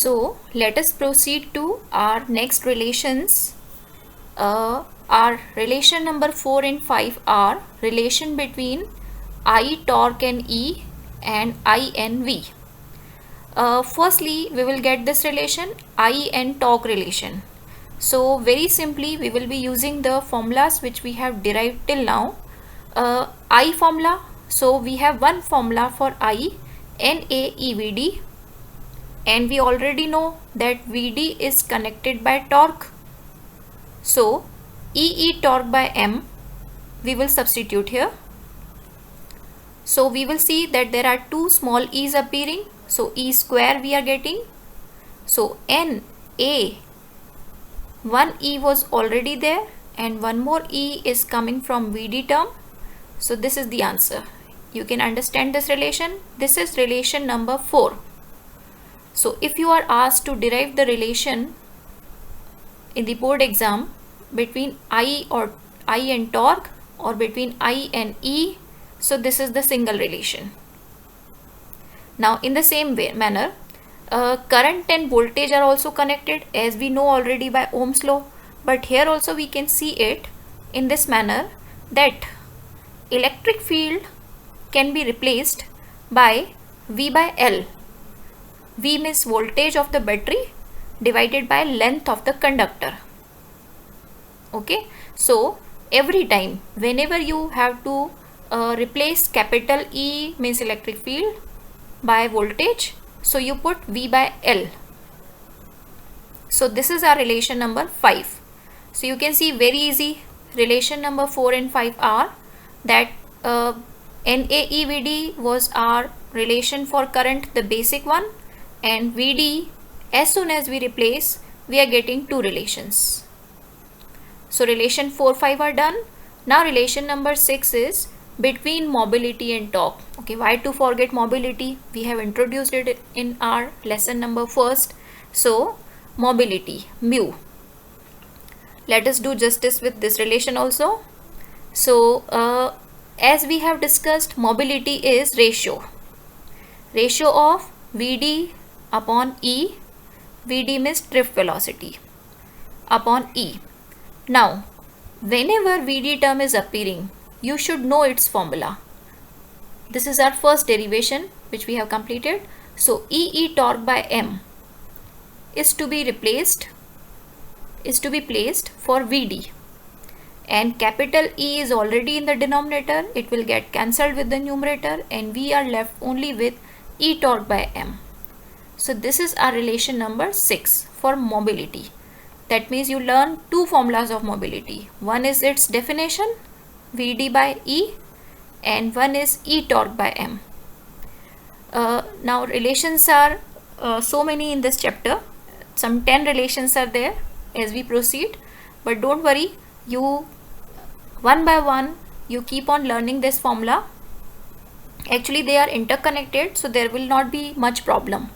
So let us proceed to our next relations. Our relation number 4 and 5 are relation between I torque and E and I and V. Firstly, we will get this relation I and torque relation. So very simply we will be using the formulas which we have derived till now. I formula, so we have one formula for I, NAEVD, and we already know that VD is connected by torque. So EE torque by M we will substitute here. So we will see that there are two small e's appearing. So E square we are getting. So NA, one E was already there and one more E is coming from VD term. So this is the answer. You can understand this relation. This is relation number 4. So if you are asked to derive the relation in the board exam between I and torque or between I and E, so this is the single relation. Now in the same manner, current and voltage are also connected, as we know already by Ohm's law, but here also we can see it in this manner that electric field can be replaced by V by L. V means voltage of the battery divided by length of the conductor. Okay, so every time whenever you have to replace capital E means electric field by voltage, so you put V by L. So this is our relation number 5. So you can see very easy. Relation number 4 and 5 are that NAEVD was our relation for current, the basic one, and VD, as soon as we replace, we are getting two relations. So relation 4, 5 are done. Now relation number 6 is between mobility and torque. Okay, why to forget mobility? We have introduced it in our lesson number 1. So mobility, mu. Let us do justice with this relation also. So as we have discussed, mobility is ratio of VD upon E. VD means drift velocity upon E. Now whenever VD term is appearing, you should know its formula. This is our first derivation which we have completed. So EE torque by M is to be placed for VD, and capital E is already in the denominator. It will get cancelled with the numerator and we are left only with E torque by M. So this is our relation number 6 for mobility. That means you learn two formulas of mobility. One is its definition, VD by E, and one is E torque by M. Now relations are so many in this chapter. Some 10 relations are there as we proceed, but don't worry, you one by one you keep on learning this formula. Actually they are interconnected, so there will not be much problem.